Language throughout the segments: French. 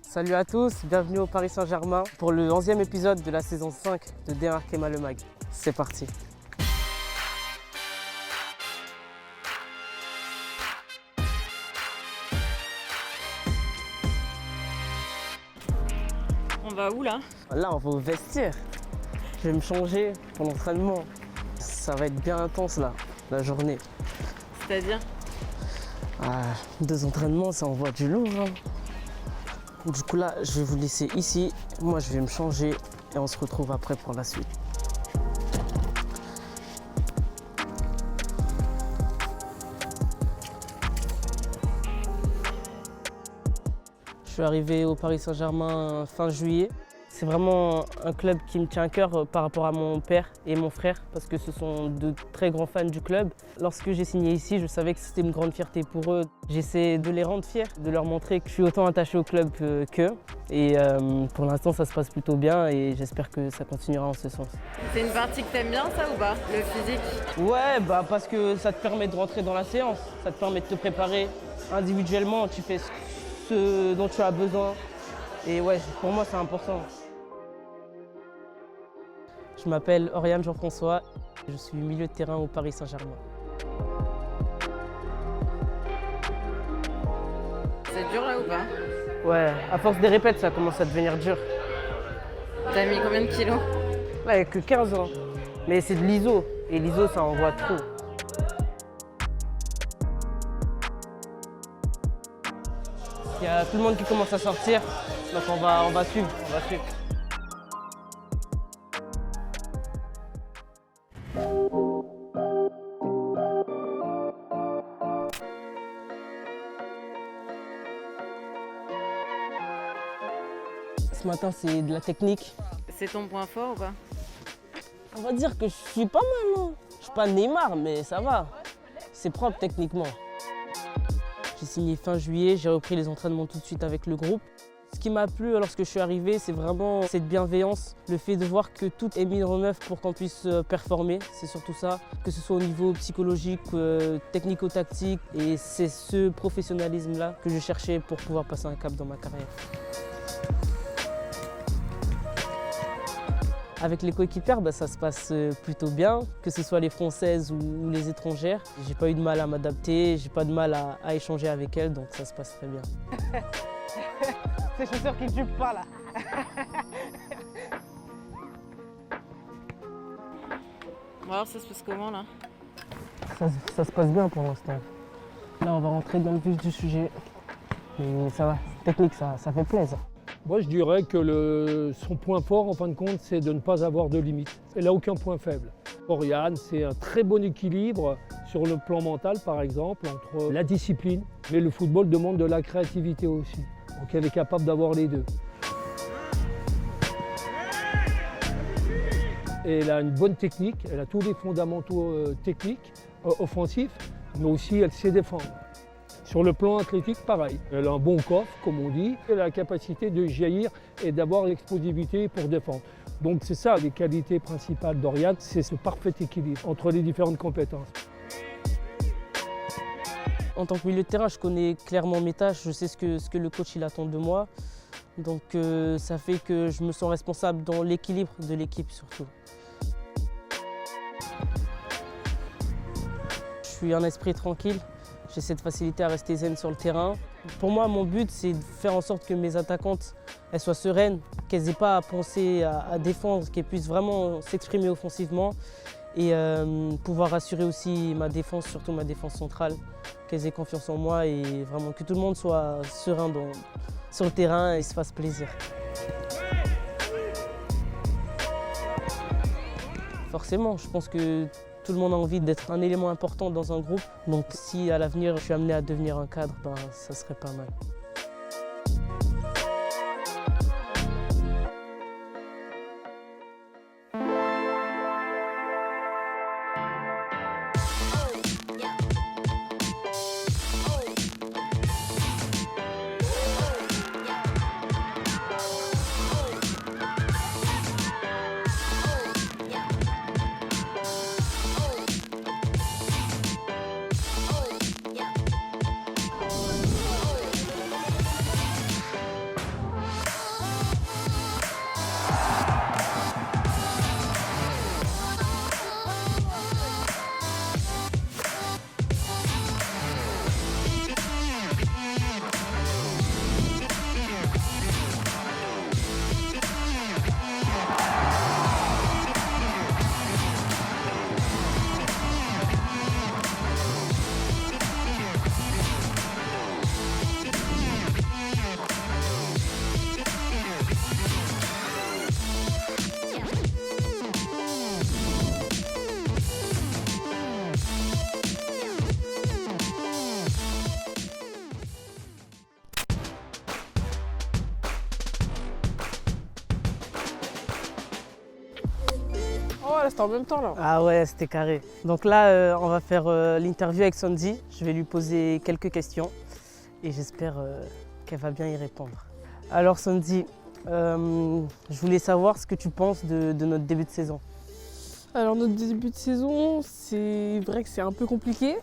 Salut à tous, bienvenue au Paris Saint-Germain pour le 11e épisode de la saison 5 de Démarquez-moi le mag. C'est parti. On va où là? Là, on va au vestiaire. Je vais me changer pour l'entraînement. Ça va être bien intense là, la journée. C'est-à-dire? 2 entraînements, ça envoie du lourd. Du coup là, je vais vous laisser ici. Moi, je vais me changer et on se retrouve après pour la suite. Je suis arrivé au Paris Saint-Germain fin juillet. C'est vraiment un club qui me tient à cœur par rapport à mon père et mon frère parce que ce sont de très grands fans du club. Lorsque j'ai signé ici, je savais que c'était une grande fierté pour eux. J'essaie de les rendre fiers, de leur montrer que je suis autant attaché au club qu'eux. Et pour l'instant, ça se passe plutôt bien et j'espère que ça continuera en ce sens. C'est une partie que t'aimes bien ça ou pas? Le physique? Ouais, parce que ça te permet de rentrer dans la séance. Ça te permet de te préparer individuellement. Tu fais ce dont tu as besoin. Et ouais, pour moi, c'est important. Je m'appelle Oriane Jean-François, je suis milieu de terrain au Paris Saint-Germain. C'est dur là ou pas? Ouais, à force des répètes, ça commence à devenir dur. T'as mis combien de kilos? Là, il n'y a que 15 ans, mais c'est de l'ISO, et l'ISO, ça envoie trop. Il y a tout le monde qui commence à sortir, donc on va suivre. Ce matin, c'est de la technique. C'est ton point fort ou pas? On va dire que je suis pas mal, hein. Je suis pas Neymar, mais ça va. C'est propre techniquement. J'ai signé fin juillet, j'ai repris les entraînements tout de suite avec le groupe. Ce qui m'a plu lorsque je suis arrivé, c'est vraiment cette bienveillance, le fait de voir que tout est mis en œuvre pour qu'on puisse performer, c'est surtout ça, que ce soit au niveau psychologique, technico-tactique, et c'est ce professionnalisme-là que je cherchais pour pouvoir passer un cap dans ma carrière. Avec les coéquipières, ça se passe plutôt bien, que ce soit les françaises ou les étrangères. J'ai pas eu de mal à m'adapter, j'ai pas de mal à échanger avec elles, donc ça se passe très bien. Ces chaussures qui ne jupent pas là. Bon, alors ça se passe comment là? Ça se passe bien pour l'instant. Là, on va rentrer dans le vif du sujet. Mais ça va, technique, ça fait plaisir. Moi, je dirais que son point fort, en fin de compte, c'est de ne pas avoir de limite. Elle n'a aucun point faible. Oriane, c'est un très bon équilibre sur le plan mental, par exemple, entre la discipline, mais le football demande de la créativité aussi. Donc elle est capable d'avoir les deux. Et elle a une bonne technique, elle a tous les fondamentaux techniques, offensifs, mais aussi elle sait défendre. Sur le plan athlétique, pareil. Elle a un bon coffre, comme on dit. Elle a la capacité de jaillir et d'avoir l'explosivité pour défendre. Donc c'est ça, les qualités principales d'Oriane, c'est ce parfait équilibre entre les différentes compétences. En tant que milieu de terrain, je connais clairement mes tâches, je sais ce que le coach il attend de moi. Donc ça fait que je me sens responsable dans l'équilibre de l'équipe surtout. Je suis un esprit tranquille. J'essaie de faciliter à rester zen sur le terrain. Pour moi, mon but, c'est de faire en sorte que mes attaquantes elles soient sereines, qu'elles n'aient pas à penser à défendre, qu'elles puissent vraiment s'exprimer offensivement et pouvoir assurer aussi ma défense, surtout ma défense centrale, qu'elles aient confiance en moi et vraiment que tout le monde soit serein sur le terrain et se fasse plaisir. Forcément, je pense que tout le monde a envie d'être un élément important dans un groupe. Donc si à l'avenir je suis amené à devenir un cadre, ça serait pas mal. Ouais, c'était en même temps là. Ah ouais, c'était carré. Donc là, on va faire l'interview avec Sandy. Je vais lui poser quelques questions et j'espère qu'elle va bien y répondre. Alors Sandy, je voulais savoir ce que tu penses de notre début de saison. Alors notre début de saison, c'est vrai que c'est un peu compliqué.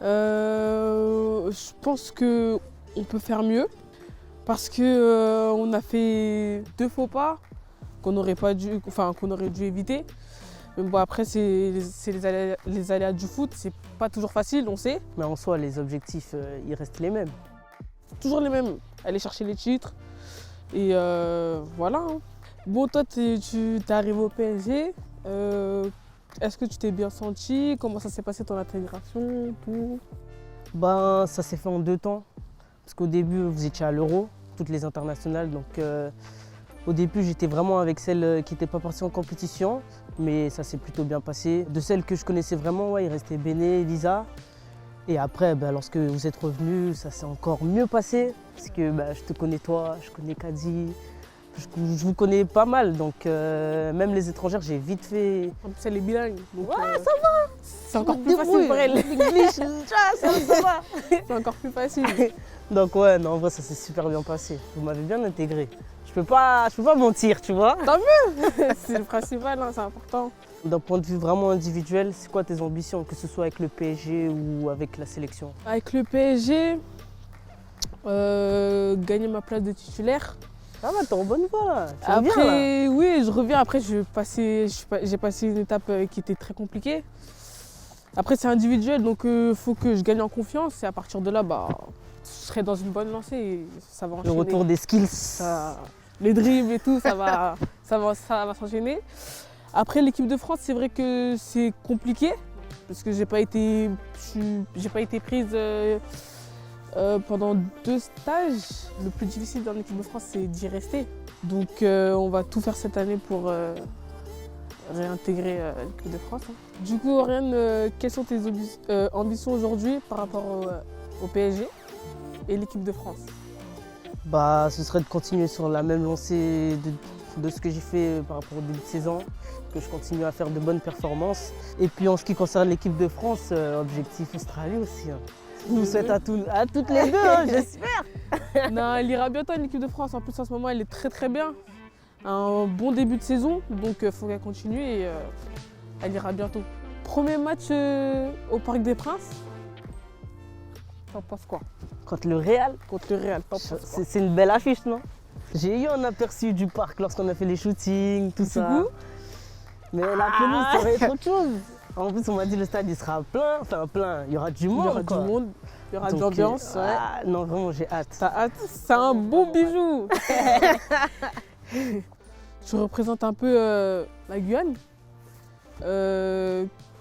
Je pense qu'on peut faire mieux parce qu'on a fait 2 faux pas qu'on aurait dû éviter. Mais bon, après, c'est les aléas du foot, c'est pas toujours facile, on sait. Mais en soi, les objectifs, ils restent les mêmes. Toujours les mêmes, aller chercher les titres. Et voilà. Hein. Bon, toi, tu es arrivé au PSG. Est-ce que tu t'es bien senti? Comment ça s'est passé ton intégration, tout? Ben, ça s'est fait en 2 temps. Parce qu'au début, vous étiez à l'Euro, toutes les internationales. Donc, au début, j'étais vraiment avec celles qui n'étaient pas parties en compétition. Mais ça s'est plutôt bien passé. De celles que je connaissais vraiment, ouais, il restait Béné, Elisa. Et après, ben, lorsque vous êtes revenus, ça s'est encore mieux passé. Parce que ben, je te connais toi, je connais Kadi. Je vous connais pas mal, donc même les étrangères, j'ai vite fait. En plus, elle est bilingue. Donc, ouais, ça va! C'est encore plus facile pour elle. Ça va! C'est encore plus facile. Donc, ouais, non, en vrai, ça s'est super bien passé. Vous m'avez bien intégré. Je peux pas mentir, tu vois. Tant mieux! C'est le principal, hein, c'est important. D'un point de vue vraiment individuel, c'est quoi tes ambitions, que ce soit avec le PSG ou avec la sélection? Avec le PSG, gagner ma place de titulaire. Ah bah t'es en bonne voie là. Tu reviens, Après, là. oui, je reviens. Après, j'ai passé une étape qui était très compliquée. Après, c'est individuel, donc il faut que je gagne en confiance. Et à partir de là, bah, je serai dans une bonne lancée et ça va enchaîner. Le retour des skills. Les dribbles et tout, ça va s'enchaîner. Après, l'équipe de France, c'est vrai que c'est compliqué parce que j'ai pas été prise. Pendant 2 stages, le plus difficile dans l'équipe de France, c'est d'y rester. Donc on va tout faire cette année pour réintégrer l'équipe de France. Hein. Du coup, Oriane, quelles sont tes ambitions aujourd'hui par rapport au PSG et l'équipe de France? Bah, ce serait de continuer sur la même lancée de ce que j'ai fait par rapport au début de saison, que je continue à faire de bonnes performances. Et puis en ce qui concerne l'équipe de France, objectif Australie aussi. Hein. Je vous souhaite à toutes les deux, hein, j'espère. Non, elle ira bientôt à l'équipe de France. En plus, en ce moment, elle est très très bien. Un bon début de saison, donc il faut qu'elle continue et elle ira bientôt. Premier match au Parc des Princes. T'en penses quoi? Contre le Real? Contre le Real, t'en penses quoi? C'est une belle affiche, non? J'ai eu un aperçu du parc lorsqu'on a fait les shootings, tout ça. Coup mais la pelouse, ça va être autre chose. En plus, on m'a dit le stade il sera plein, enfin plein, il y aura du monde. Il y aura du monde, il y aura de l'ambiance. Ouais. Non, vraiment, j'ai hâte. T'as hâte? C'est un bon bijou. Tu représentes un peu la Guyane.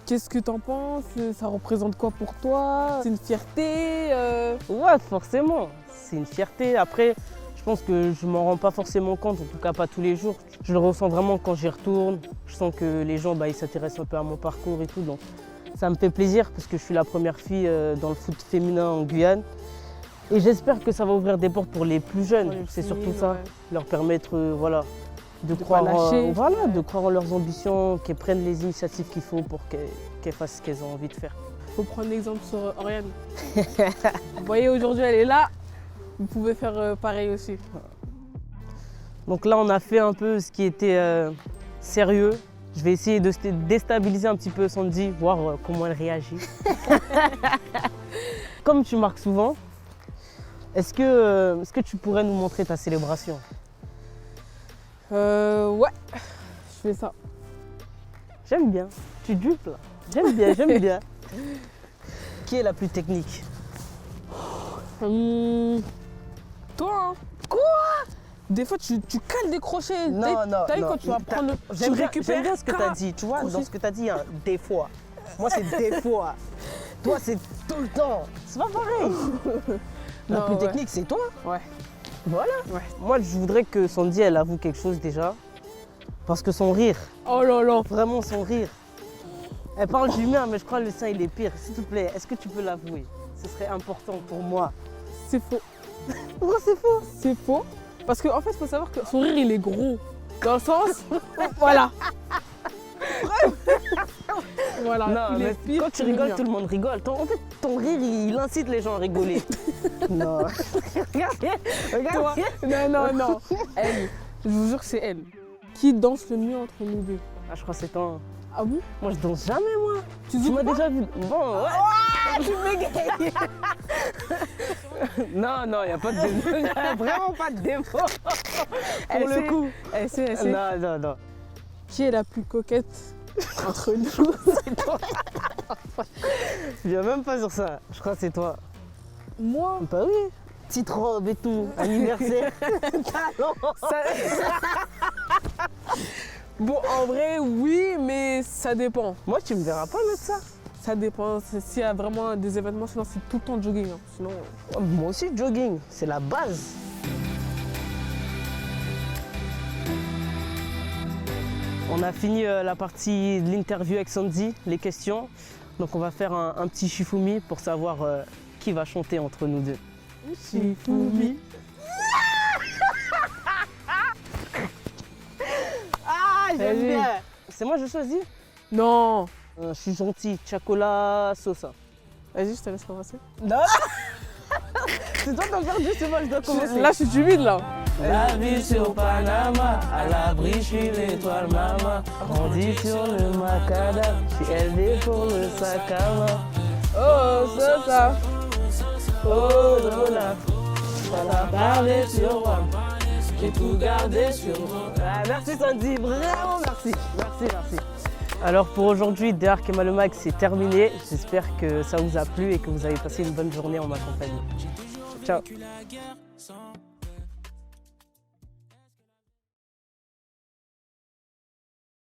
Qu'est-ce que t'en penses? Ça représente quoi pour toi? C'est une fierté? Ouais, forcément, c'est une fierté. Après, je pense que je m'en rends pas forcément compte, en tout cas pas tous les jours. Je le ressens vraiment quand j'y retourne. Je sens que les gens ils s'intéressent un peu à mon parcours et tout. Donc ça me fait plaisir parce que je suis la première fille dans le foot féminin en Guyane. Et j'espère que ça va ouvrir des portes pour les plus jeunes. C'est surtout ça, leur permettre de croire en leurs ambitions, qu'elles prennent les initiatives qu'il faut pour qu'elles fassent ce qu'elles ont envie de faire. Il faut prendre l'exemple sur Oriane. Vous voyez, aujourd'hui elle est là. Vous pouvez faire pareil aussi. Donc là, on a fait un peu ce qui était sérieux. Je vais essayer de déstabiliser un petit peu Sandy, voir comment elle réagit. Comme tu marques souvent, est-ce que tu pourrais nous montrer ta célébration? Ouais, je fais ça. J'aime bien. Tu dupes là. J'aime bien, j'aime bien. Qui est la plus technique? Toi, hein. Quoi? Des fois, tu cales des crochets. Non. T'as vu quand tu vas prendre le... J'aime bien ce que tu as dit. Tu vois, dans ce que tu as dit, il y a des fois. Moi, c'est des fois. Toi, c'est tout le temps. C'est pas pareil. La plus technique, c'est toi. Ouais. Voilà. Ouais. Moi, je voudrais que Sandy, elle avoue quelque chose déjà. Parce que son rire. Oh là là. Vraiment son rire. Elle parle du mien, mais je crois que le sien, il est pire. S'il te plaît, est-ce que tu peux l'avouer? Ce serait important pour moi. C'est faux. Pourquoi c'est faux? C'est faux. Parce qu'en fait, il faut savoir que son rire, il est gros. Dans le sens, voilà. Voilà. Non, il est mais pire quand tu que le rigoles, mien. tout le monde rigole. En fait, ton rire, il incite les gens à rigoler. Non. Regarde. Toi, non. Elle, je vous jure que c'est elle. Qui danse le mieux entre nous deux? Ah, je crois que c'est toi. Ah bon? Moi, je danse jamais, moi. Tu Tu m'as déjà vu. Bon, ouais. tu bégayes. Non, il n'y a pas de démo. Il n'y a vraiment pas de démo. Elle Pour le sait. coup. Elle sait. Non. Qui est la plus coquette entre nous? C'est toi. Je viens même pas sur ça. Je crois que c'est toi. Moi, Bah oui. Petite robe et tout. Anniversaire. Talent. bon, en vrai, oui, mais ça dépend. Moi, tu me verras pas mettre ça. Ça dépend. S'il y a vraiment des événements, sinon c'est tout le temps jogging. Hein. Sinon, Oh, moi aussi, jogging. C'est la base. On a fini la partie de l'interview avec Sandy, les questions. Donc on va faire un petit Shifumi pour savoir qui va chanter entre nous deux. Shifumi. Ah, j'aime Vas-y. bien. C'est moi, je choisis. non. Je suis gentil. Chocolat, sauce. Vas-y, je te laisse commencer. Non. C'est toi qui as perdu, c'est moi, je dois commencer. Là, je suis timide, là. La vie sur Panama, à l'abri, je suis l'étoile mama. Grandi sur le macadam, je suis élevé pour le sac à main. Oh, ça. Oh, Lola, on a parlé sur moi, j'ai tout gardé sur moi. Ah, merci Sandy, vraiment merci. Merci. Alors pour aujourd'hui, Derk et Malemac, c'est terminé. J'espère que ça vous a plu et que vous avez passé une bonne journée en ma compagnie. Ciao.